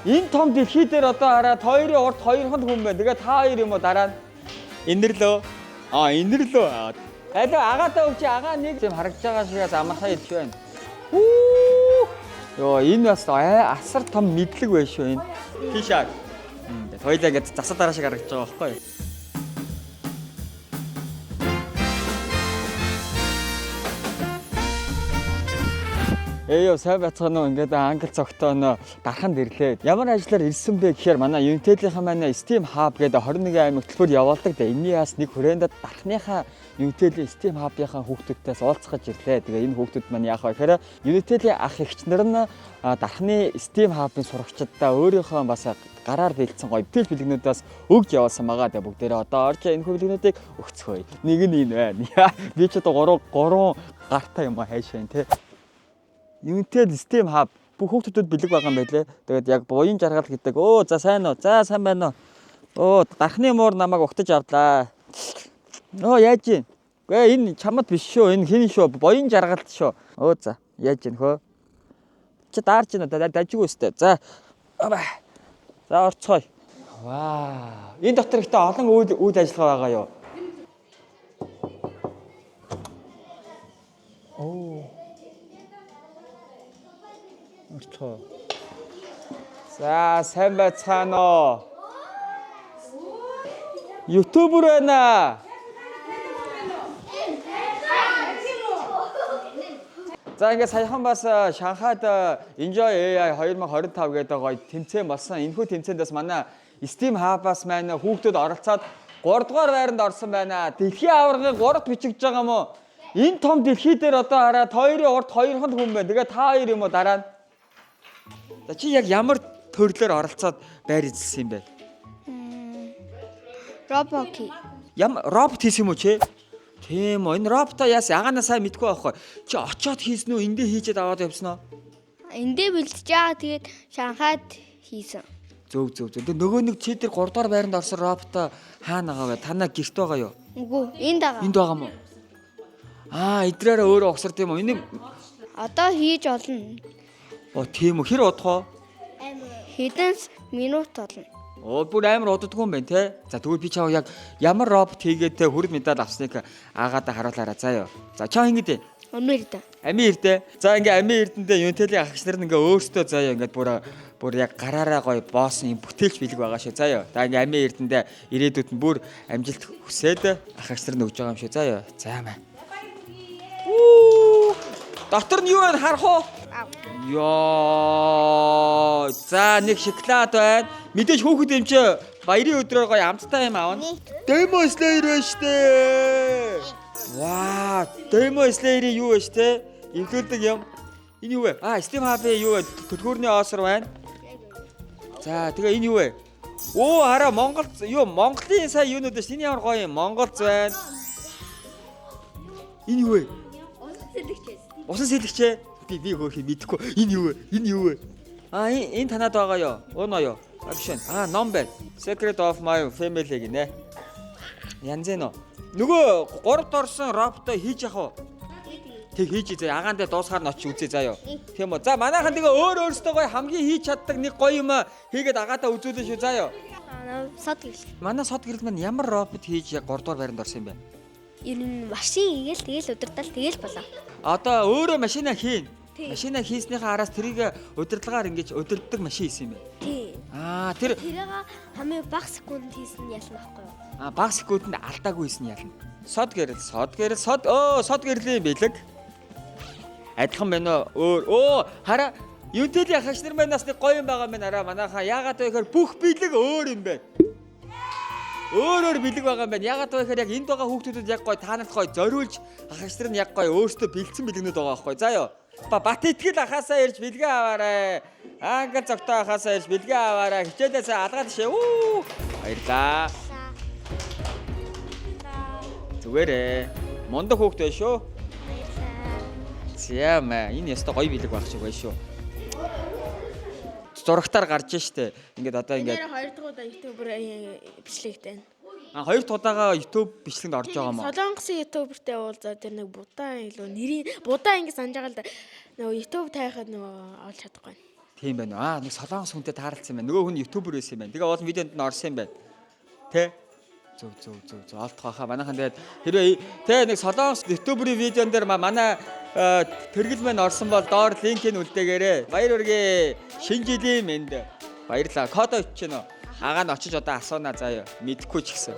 Энэ том дэлхий дээр одоо хараад хоёрын урд хоёрхан хүн байна. Тэгээ та хоёр юм уу дараа нь? Инэрлөө. Инэрлөө. Алуу агаатаа өгч агаа нэг юм харагдаж байгаа шигээс амархаа идэх байна. Йоо энэ бас асар том мэдлэг байна шүү энэ. Тийшээ. Хоёлаа ингэж засал дараа шиг харагдаж байгаа байхгүй юу? Эё сайн байцгаана уу ингээд англи цогтойно дарханд ирлээ. Ямар ажлаар ирсэн бэ гэхээр манай Unitel-ийн манай Steam Hub гэдэг 21 аймаг төлбөр явуулдаг. Энэний яас нэг хүрээнд дархныхаа Unitel-ийн Steam Hub-ийнхаа хүүхдүүдээс уулзах гэж ирлээ. Тэгээ энэ хүүхдүүд маань яах вэ гэхээр Unitel-ийн ах эгчнэр нь дархны Steam Hub-ын сурагчдаа өөрийнхөө бас гараар бэлдсэн гоё бүтээл бэлгнүүдээс өгж явуулсан байгаа. Тэгээ бүгдээрээ одоо орж энэ бэлгнүүдийг өгцгөөе. Нэг нь энэ байна. Би ч одоо 3 гартаа юм хайшаа те. Unitel Steam Hub бүх хүүхдүүдэд бэлэг байгаа юм байлээ. Тэгээд яг буян жаргал гэдэг. За сайн уу? За сайн байна уу? Дархны муур намайг угтаж авлаа. Яаж ийн? Гээ энэ чамд биш шүү. Энэ хин шүү? Буян жаргалт шүү. За яаж ийн хөө? Чи даарч байна да дажгүй өстэй. За орцгоё. Ваа. Энэ дотор ихтэй олон үйл ажиллагаа байгаа юу? За сайн байцгаана уу? YouTuber байна. За ингээд саяхан бас Шанхайд Enjoy AI 2025 гэдэг гоё тэмцээн болсон. Энэхүү тэмцээндээс манай Steam Hub-аас маань хүүхдүүд оролцоод 3 дугаар байранд орсон байна. Дэлхийн аваргыг 3-т бичигдэж байгаа юм уу? Энэ том дэлхий дээр одоо хараад хоёрын урд хоёрхан хүн байна. Тэгээ та хоёр юм уу дараа нь? За чи яг ямар төрлөөр оролцоод байр эзэлсэн юм бэ? Робот. Робот хийсэн юм уу чи? Тийм үү. Энэ роботоо яасан агаанаа сайн мэдгүй байхгүй. Чи очиод хийсэн үү? Эндээ хийчихэд аваад явсан уу? Эндээ бэлдэж байгаа тэгээд Шанхайд хийсэн. Зөв. Тэгээ нөгөө нэг чи тэр 3 дугаар байранд орсон роботоо хаана байгаа вэ? Танаа гэрт байгаа юу? Үгүй, энд байгаа. Энд байгаа мó? Идрээрээ өөрөө огсорд юм уу? Энэ одоо хийж олно. Тийм үү. Хэр удах вэ? Хэдэн минут болно. Бүр амар уддаггүй юм байна те. За тэгвэл би чав яг ямар робот хийгээд те хүрэл медаль авсныг агаадаа харуулаарай заа ёо. За чаа ингэдэ. Ами ирдэ. За ингээ ами ирдэндээ Unitel-ийн ах эгчнэр нь ингээ өөртөө заа ёо ингээд бүр яг гараараа гоё боосон юм бүтээлч бэлэг байгаа шүү заа ёо. За ингээ ами ирдэндээ ирээдүйд нь бүр амжилт хүсээд ах эгчнэр нь өгж байгаа юм шүү заа ёо. За маа. Дотор нь юу вэ харах уу? Ёо. За нэг шоколад байна. Мэдээж хүүхэд юм чи баярын өдрөөр гоё амттай юм аавна. Demo Slayer байна штэ. Ваа, Demo Slayer-ийн юу вэ штэ? Эвлүүлдэг юм. Энэ юу вэ? Steam Hub-ийн юу вэ? Төлхөөрний оосор байна. За тэгээ энэ юу вэ? Хараа Монголын сая юунууд ш. Энэ ямар гоё юм? Монголз байна. Энэ юу вэ? Усан сэлгчээ. Би хөөхий мэдэхгүй. Энэ юу вэ? Энэ танаад байгаа юу? Өнөө юу? Option. Ном байна. Secret of my family гинэ. Янз нөө. Нөгөө 3-т орсон роботоо хийж явах уу? Тэг хийж заа. Агаандаа дуусгаар нь очиж үзье заа юу. Тийм үү. За манайхан тэгээ өөрөөсөө гоё хамгийн хийж чаддаг нэг гоё юм хийгээд агаадаа үзүүлэн шүү заа юу. Сод гэрэл. Манай сод гэрэл маань ямар робот хийж яг 3 дугаар байранд орсон юм бэ? Ер нь машин тэгэл удирдал тэгэл болоо. Одоо өөрөө машина хийн. Машина хийснийхаа араас тэрийг удирдлагаар ингэж удирддаг машин хийсэн юм байна. Тий. Тэр хамгийн бага секунд хийсэн нь ялна байхгүй юу? Бага секундэд алдаагүй хийсэн ялна. Сод гэрэл гэрлийн бэлэг. Адилхан байна уу? Хараа Unitel-ийн ах эгчнэр манаас нэг гоё юм байгаа юм байна. Манайхаа яагаад вэ гэхээр бүх бэлэг өөр юм байна. Өөр бэлэг байгаа юм байна. Яагаад вэ гэхээр яг энд байгаа хүүхдүүдэд яг гоё таанад гоё зориулж ах эгчнэр нь яг гоё өөрсдөө бэлдсэн бэлгнүүд байгаа байхгүй. Заа ёо. Бат итгэл ахаасаа ирж бэлгээ аваарай. Англ цогтой ахаасаа ирж бэлгээ аваарай. Хичээлээсээ алгаад шээ. Баярлаа. Зүгээрээ. Мундаг хүүхд байна шүү. Зямаа. Энэ яста гоё бэлэг байх шиг байна шүү. Зурагтаар гарч штэ. Ингээд одоо ингээд 2 дахь удаа ютубер бичлэгтэй. 2 удаага YouTube бичлэгэнд орж байгаа юм уу? Солонгосын ютубертэй уулзаад тэр нэг будаа илүү нэрийн будаа ингэ санаж байгаа л да. Нөгөө YouTube тайхад нөгөө олж чадахгүй. Тийм байна. Нэг солонгос хүнтэй тааралцсан байна. Нөгөө хүн ютубер байсан юм байна. Тэгээ олон видеонд нь орсон юм байна. Тэ? Зөв. Олдох байхаа. Манайхан тэгээд хэрвээ тэ нэг солонгос ютуберийн видеон дээр манай тэргэл маань орсон бол доор линкийг үлдээгээрэй. Баяр хүргэе. Шинэ жилийн мэнд. Баярлалаа. Кодо ичиж гэнэ. Агаа нь очиж одоо асуунаа заяа. Мэдхгүй ч гэсэн.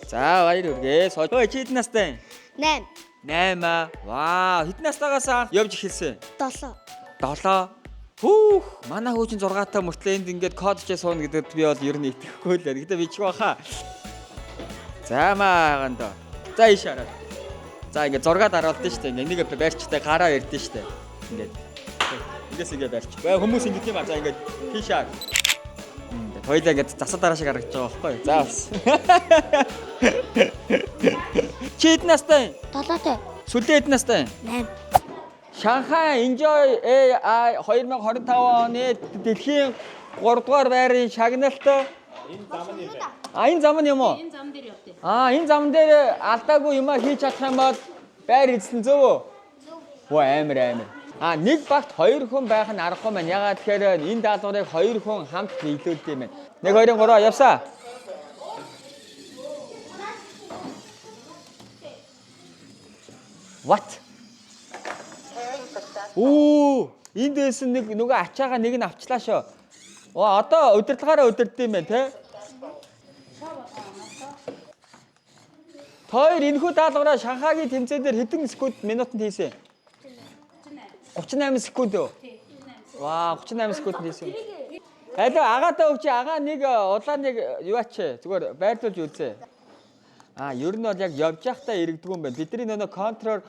За баяр хүргэе. Ой чи хэд настай? 8. 8. Вау. Хэд настайгаас явж эхэлсэн? 7. 7. Хүүх, манай хүү чинь 6 мөртлөө энд ингээд код чээ сууна гэдэгт би бол ер нь итгэхгүй л байна. Гэтэ би ч баха. За мааганд. За ийш хараад. За ингээд 6 дараалдсан шүү дээ. Ингээд нэг байрчтай гараа ирдэн шүү дээ. Ингээд. Ингээс ингээд байрч. Бай хүмүүс ингээд юм аа. За ингээд тийш хаа. Ингээд хоёлаа ингээд засаа дараа шиг харагдаж байгаа байхгүй юу? За бас. Чи хэд настай? 7-тай. Сүлдээ хэд настай? 8. Шанхай Enjoy AI 2025 оны дэлхийн 3 дугаар байрын шагналт энэ зам нь юм уу? Энэ зам дээр явдээ. Энэ зам дээр алдаагүй юм хийж чадах юм бол байр эзлэн зөв үү? Оо амар. Нэг багт 2 хүн байх нь аргагүй маань. Ягаад тэгэхээр энэ даалгаврыг 2 хүн хамт нийлүүлдэг юм байна. 1 2 3 явсаа. What? Энд дэсэн нэг нөгөө ачаага нэг нь авчлаа шөө. Одоо удирдлагаараа удирдсан юм байна те. Хоёр энэхүү даалгавраа Шанхайгийн тэмцээн дээр хэдэн секунд минутанд хийсэн? 38 секунд үү? Ваа 38 секунд хийсэн. Алуу агаадаа өгч агаа нэг улааныг юуач зүгээр байрлуулж үзье. Ер нь бол яг явж байхдаа иргэдэггүй юм байна. Бидний нөгөө контрол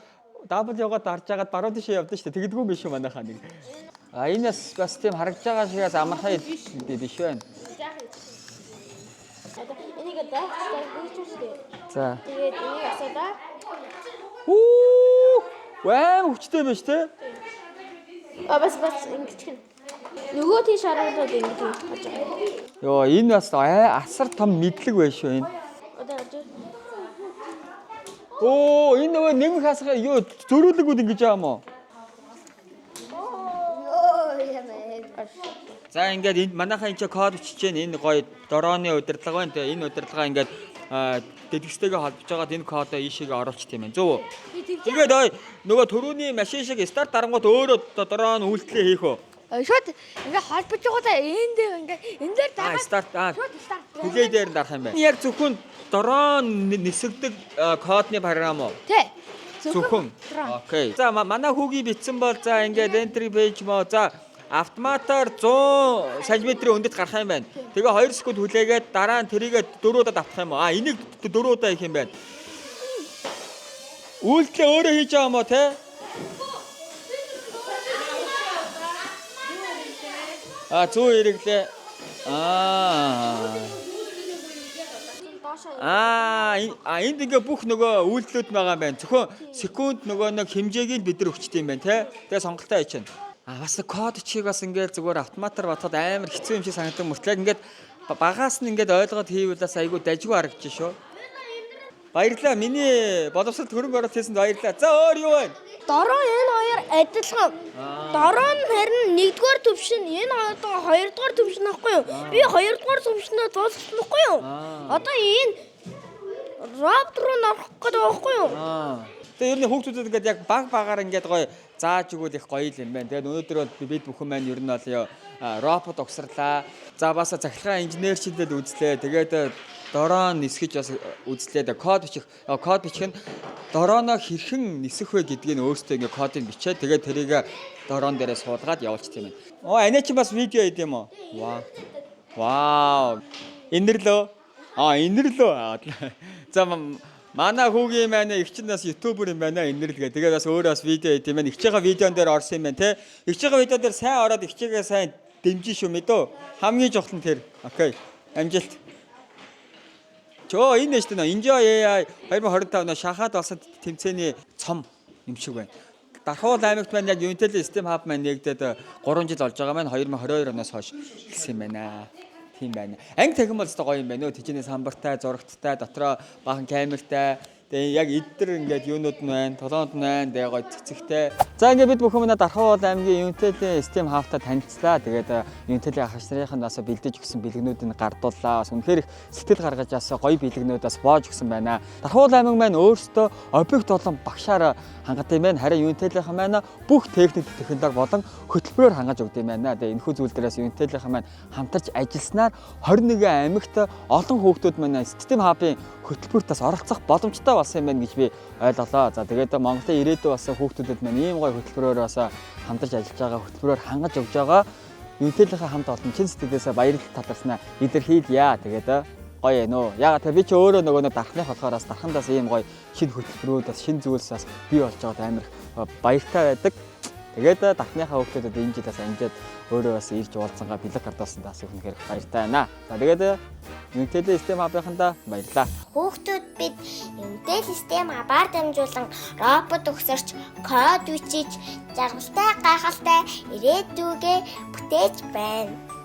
W-гаа дарж агаад баруун тишээ явдаг шүү дээ. Тэгдэггүй юм биш үү манайхаа нэг. Энэс бас тийм харагдж байгаа шигээс амархай биш байна. Энийг даахтай хийчихсэн. За. Тэгээд энийг асаадаа. Ваа хүчтэй биш те? Бас ингэж гин. Нөгөө тийш харуулаад ингэж хийж байгаа. Йоо энэ бас асар том мэдлэг байш шүү энэ. Одоо Энэ нөгөө нэмэх хасах юу зөрүүлэгүүд ингэж байгаа юм уу? За ингээд энд манайхаа энэ код бичиж जैन энэ гоё дорооны удирдлага байна те. Энэ удирдлага ингээд дэлгэцтэйгээ холбож байгаад энэ кодоо ийшээгээ оруулчих тийм байна. Зөв үү? Тэгээд нөгөө түрүүний машин шиг старт дарангууд өөрөө дороо үйлдэлээ хийх үү? шууд ингээ холбож байгаадаа энэ дээр дагаад старт шууд старт. хүлээ дээр дарах юм байна. Яг зөвхөн дрон нисгдэг кодны програм уу? Тэ. Зөвхөн. Окей. За манай хүүгийн бичсэн бол за ингээд entry page моо за автоматар 100 см өндөд гарах юм байна. Тэгээ 2 секунд хүлээгээд дараа нь тэрийгээ 4 удаа давтах юм уу? Энийг 4 удаа хийх юм байна. Үйлдэл өөрөө хийж байгаа юм уу те? Зүү хэрэглээ. Энд ингээ бүх нөгөө үйлдэлүүд байгаа юм байна. Зөвхөн секунд нөгөө нэг хэмжээг л бид нар өгчт юм байна те. Тэгээ сонголтоо хийж байна. Бас код чиг бас ингээд зүгээр автоматар батхад амар хэцүү юм шиг санагдсан мөртлөө ингээд багаас нь ингээд ойлгоод хийвэлээс айгүй дажгүй харагдаж шүү. Баярлалаа. Миний боловсрол хөрөнгө оруулалт хийсэнд баярлалаа. За өөр юу вэ? Дороо энэ хоёр адилхан. Дороо нь харин 1-р төвшин, энэ одоо 2-р төвшин байхгүй юу? Би 2-р төвшнөө дуусгасан байхгүй юу? Одоо энэ робот руу орох гэдэг байхгүй юу? Тэгээ ер нь хүүхдүүдэд ингээд яг багаар ингээд гоё зааж өгвөл их гоё юм байна. Тэгээд өнөөдөр бол бид бүхэн маань ер нь бол робот угсарлаа. За бас захиргаан инженерчдэд үзлээ. Тэгээд дороо нисгэж бас үзлээ. Код бичих нь дорооноо хэрхэн нисэх вэ гэдгийг өөртөө ингээд кодыг бичээд тэгээд тэрийг дороон дээрээ суулгаад явуулчих юм байна. Анаа чи бас видео хийд юм уу? Вау. Инэрлөө. Инэрлөө. За манай хүүгийн маань эгч нас ютубер юм байна инэрлгээ. Тэгээд бас өөрөө бас видео хийх юм байна. Игч байгаа видеон дээр орсон юм байна те. Игч байгаа видео дээр сайн ороод игчээгээ сайн дэмжин шүү мэдөө. Хамгийн жохлон тэр. Окей. Амжилт. Энэ шүү дээ. Enjoy AI 2025 оны Шанхайд болсон тэмцээний цом юм шиг байна. Дархуул аймагт маань яг Unitel System Hub маань нэгдээд 3 жил болж байгаа маань 2022 оноос хойш хэлсэн юм байна. Тийм байна. Анги техник бол өстой гоё юм байна. Тэжээний самбартай, зурагттай, дотроо бахан камертай. Тэгээ яг эдгээр ингээд юунууд нь байна, толгоонд нь байна, тэгээ гоё цэцэгтэй. За ингээд бид бүхэн манай Дархан аймгийн Unitel-ийн STM Hub-та танилцлаа. Тэгээд Unitel-ийн ахч нарын бас бэлдэж өгсөн бэлгнүүдийг гардууллаа. Бас үнэхээр сэтгэл гаргаж бас гоё бэлгнүүд бас боож өгсөн байна. Дархан аймаг маань өөрсдөө объект болон багшаар хангадаг юм байна. Харин Unitel-ийн маань бүх техник технологи болон хөтөлбөрөөр хангаж өгдөг юм байна. Тэгээ энэхүү зүйл дээрээс Unitel-ийн маань хамтарч ажилласнаар 21 аймагт олон хүүхдүүд маань STM Hub-ийн хөтөлбөрт бас оролцох боломжтой болсон юм байна гэж би ойлголоо. За тэгээд Монголын ирээдүйн бас хүүхдүүдэд маань ийм гоё хөтөлбөрөөр бас хамтарч ажиллаж байгаа, хөтөлбөрөөр хангаж өгж байгаа. Unitel-ийн хамт олон чин сэтгэлээсээ баярлалт таларснаа илэрхийлье. Тэгээд гоё ээ нөө. Ягаад би ч өөрөө нөгөө дарахных болохоор бас дархандаас ийм гоё шинэ хөтөлбөрүүд бас шинэ зүйлс бас бий болж байгаад амар баяртай байдаг. Тэгээд дарахныхаа хүүхдүүдэд энэ жилээс амжаад өөрөө бас ирж уулзсангаа бэлэг гардуулсан тас их үнэхээр баяртай байна. За тэгээд Unitel-ийн STM Hub-ийнхандаа баярлалаа. Хүүхдүүд бид Unitel STM Hub-аар дамжуулан робот өгсөрч, код бичиж, жаргалтай гайхалтай ирээдүгээ бүтээж байна.